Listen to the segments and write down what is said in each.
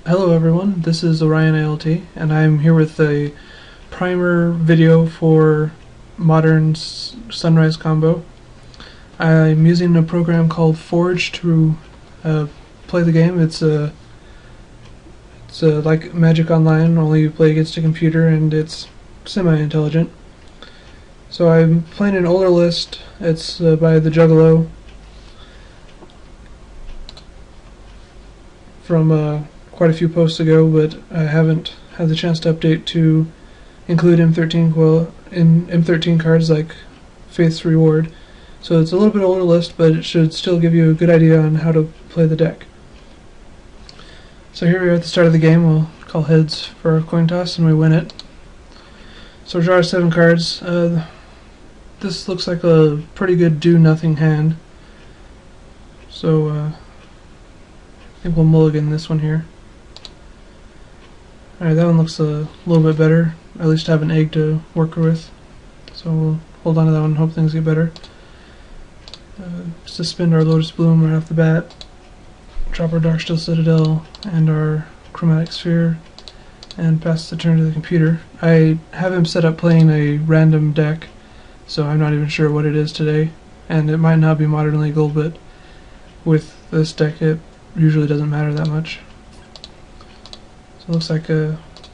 Hello everyone, this is Orion ALT, and I'm here with a primer video for modern sunrise combo. I'm using a program called Forge to play the game. It's like Magic Online, only you play against a computer, and it's semi-intelligent. So I'm playing an older list. It's by the Juggalo from quite a few posts ago, but I haven't had the chance to update to include M13 cards like Faith's Reward. So it's a little bit older list, but it should still give you a good idea on how to play the deck. So here we are at the start of the game. We'll call heads for our coin toss, and we win it. So we draw 7 cards. This looks like a pretty good do-nothing hand. So I think we'll mulligan this one here. Alright, that one looks a little bit better. At least have an egg to work with. So we'll hold on to that one and hope things get better. Suspend our Lotus Bloom right off the bat. Drop our Darksteel Citadel and our Chromatic Sphere. And pass the turn to the computer. I have him set up playing a random deck, so I'm not even sure what it is today. And it might not be Modern Legal, but with this deck it usually doesn't matter that much. So it looks like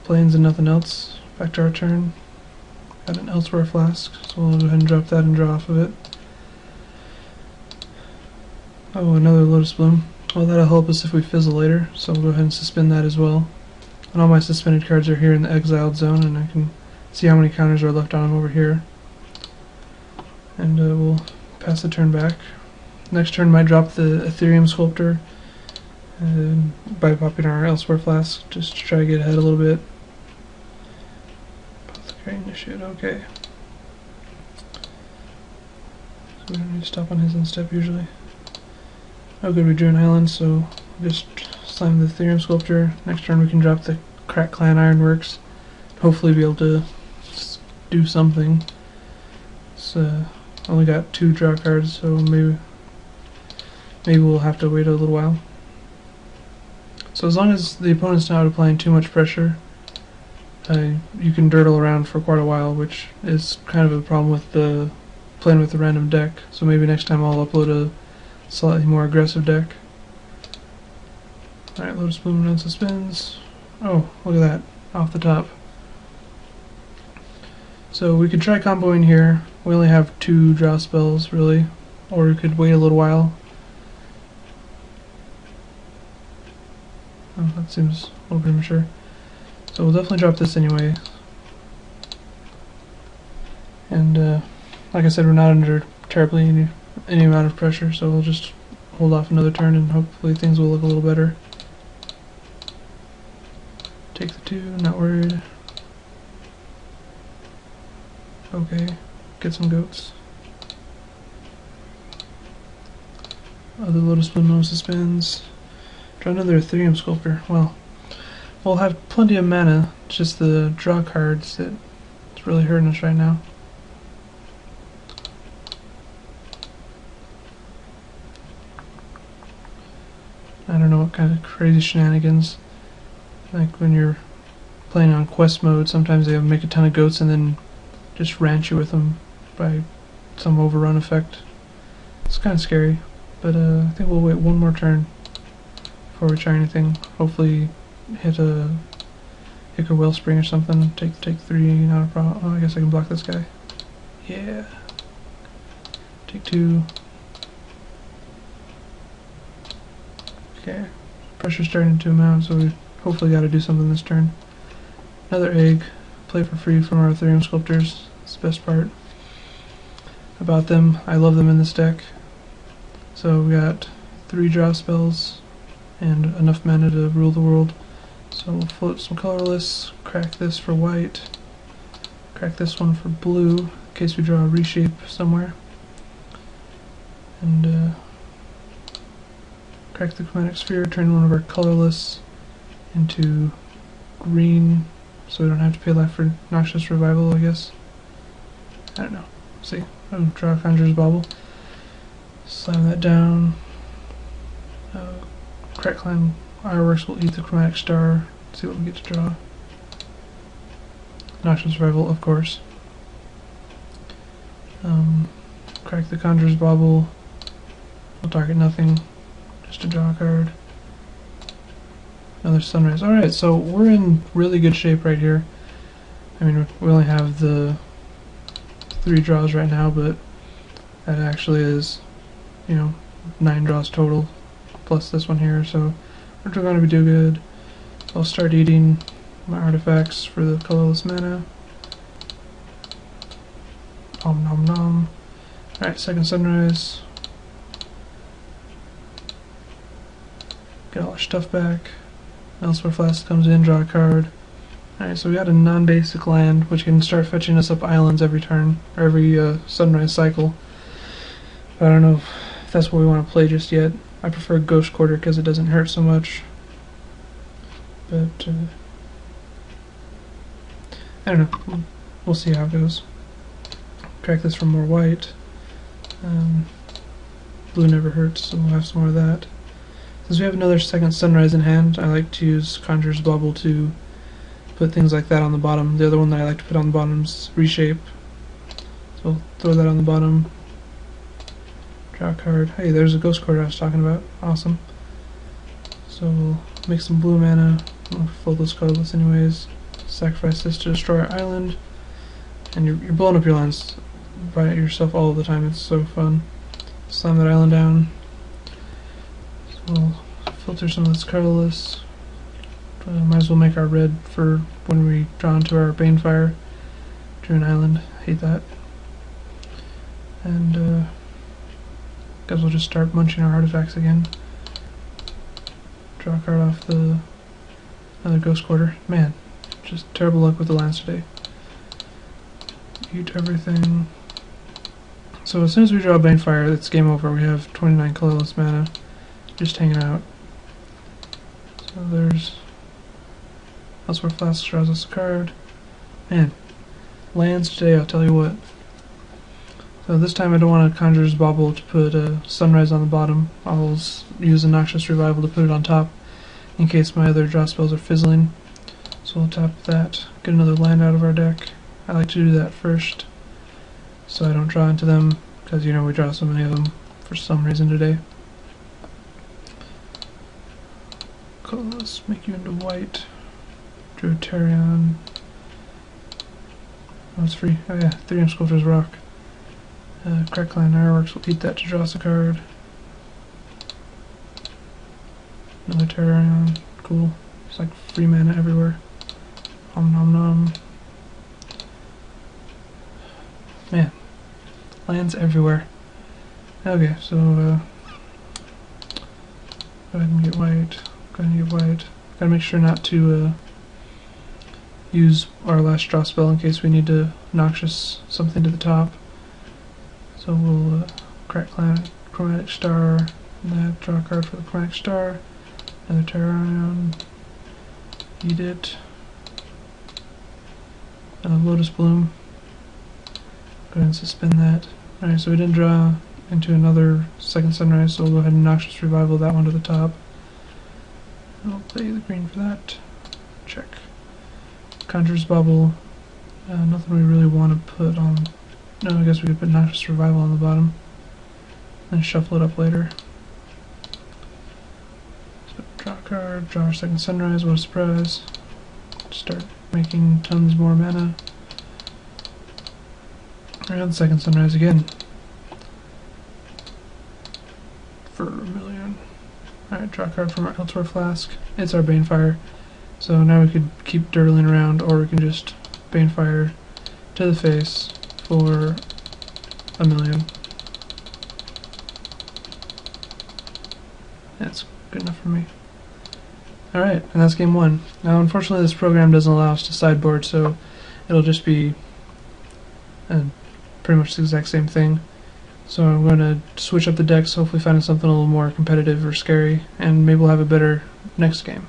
plains and nothing else. Back to our turn. Got an Elsewhere Flask, so we'll go ahead and drop that and draw off of it. Oh, another Lotus Bloom. Well, that'll help us if we fizzle later, so we'll go ahead and suspend that as well. And all my suspended cards are here in the exiled zone, and I can see how many counters are left on them over here. And we'll pass the turn back. Next turn might drop the Ethereum Sculptor by popping our Elsewhere Flask, just to try to get ahead a little bit. Apothecary Initiate, okay. So we don't need to stop on his instep usually. Oh good, we drew an island, so just slam the Ethereum Sculptor. Next turn we can drop the Crack Clan Ironworks. Hopefully be able to do something. It's only got 2 draw cards, so maybe we'll have to wait a little while. So as long as the opponent's not applying too much pressure, you can dirtle around for quite a while, which is kind of a problem with playing with the random deck. So maybe next time I'll upload a slightly more aggressive deck. Alright, Lotus Bloom and unsuspends. Oh, look at that, off the top. So we could try comboing here. We only have 2 draw spells, really. Or we could wait a little while. Oh, that seems a little premature. So we'll definitely drop this anyway. And like I said, we're not under terribly any amount of pressure, so we'll just hold off another turn and hopefully things will look a little better. Take the 2, not worried. Okay, get some goats. Other Lotus Bloom, no suspends. Try another Ethereum Sculptor. Well, we'll have plenty of mana, just the draw cards that's really hurting us right now. I don't know what kind of crazy shenanigans. Like when you're playing on quest mode, sometimes they make a ton of goats and then just ranch you with them by some overrun effect. It's kind of scary, but I think we'll wait one more turn before we try anything. Hopefully hit a Ichor Wellspring or something. Take 3, not a problem. Oh, I guess I can block this guy. Yeah. Take 2. Okay. Pressure's starting to mount, so we hopefully got to do something this turn. Another egg. Play for free from our Ethereum Sculptors. It's the best part about them. I love them in this deck. So we got 3 draw spells and enough mana to rule the world. So we'll float some colorless, crack this for white, crack this one for blue, in case we draw a reshape somewhere. And crack the Chromatic Sphere, turn one of our colorless into green, so we don't have to pay life for Noxious Revival, I guess. I don't know. See. I'll draw a Conjurer's Bauble. Slam that down. Crack Clan Ironworks will eat the chromatic star. Let's see what we get to draw. Noxious Rival, of course. Crack the Conjurer's Bauble. We'll target nothing, just to draw a card. Another Sunrise. Alright, so we're in really good shape right here. I mean, we only have the 3 draws right now, but that actually is, you know, 9 draws total, plus this one here, so we're going to do good. I'll start eating my artifacts for the colorless mana. Om nom nom. Alright, second Sunrise. Get all our stuff back. Elsewhere Flask comes in, draw a card. Alright, so we got a non-basic land, which can start fetching us up islands every turn, or every sunrise cycle. But I don't know if that's what we want to play just yet. I prefer Ghost Quarter because it doesn't hurt so much. But, I don't know. We'll see how it goes. Crack this for more white. Blue never hurts, so we'll have some more of that. Since we have another second Sunrise in hand, I like to use Conjurer's Bauble to put things like that on the bottom. The other one that I like to put on the bottom is Reshape. So I'll throw that on the bottom. Draw a card. Hey, there's a Ghost Quarter I was talking about. Awesome. So we'll make some blue mana. We'll fold those colorless anyways. Sacrifice this to destroy our island. And you're blowing up your lands by yourself all the time. It's so fun. Slam that island down. So we'll filter some of this colorless. Might as well make our red for when we draw into our Banefire. Drew an island. Hate that. And guess we'll just start munching our artifacts again. Draw a card off the another Ghost Quarter. Man, just terrible luck with the lands today. Eat everything. So as soon as we draw Banefire, it's game over. We have 29 colorless mana. Just hanging out. So there's Elsewhere Flask draws us a card. Man, lands today, I'll tell you what. So this time I don't want a Conjurer's Bauble to put a Sunrise on the bottom. I'll use a Noxious Revival to put it on top in case my other draw spells are fizzling. So we'll tap that, get another land out of our deck. I like to do that first so I don't draw into them because, you know, we draw so many of them for some reason today. Cool, let's make you into white. Drew a Tarion. Oh, it's free. Oh yeah, Ethereum Sculptor's Rock. Crackline Ironworks will eat that to draw us a card. Another Tarion. Cool. It's like free mana everywhere. Om nom nom. Man. Lands everywhere. Okay, so go ahead and get white. Go ahead and get white. Gotta make sure not to use our last draw spell in case we need to Noxious something to the top. So we'll crack Chromatic Star, and that, draw a card for the Chromatic Star, another Tarion, eat it, Lotus Bloom, go ahead and suspend that. Alright, so we didn't draw into another second Sunrise, so we'll go ahead and Noxious Revival that one to the top. I'll play the green for that. Check. Conjurer's Bauble. Nothing we really want to put on. No, I guess we could put Noxious Revival on the bottom. Then shuffle it up later. So draw a card, draw our second Sunrise, what a surprise. Start making tons more mana. And second Sunrise again. For $1 million. Alright, draw a card from our Elsewhere Flask. It's our Banefire. So now we could keep dirtling around, or we can just Banefire to the face for $1 million. That's good enough for me. Alright, and that's game one. Now unfortunately this program doesn't allow us to sideboard, so it'll just be pretty much the exact same thing. So I'm going to switch up the decks, hopefully finding something a little more competitive or scary, and maybe we'll have a better next game.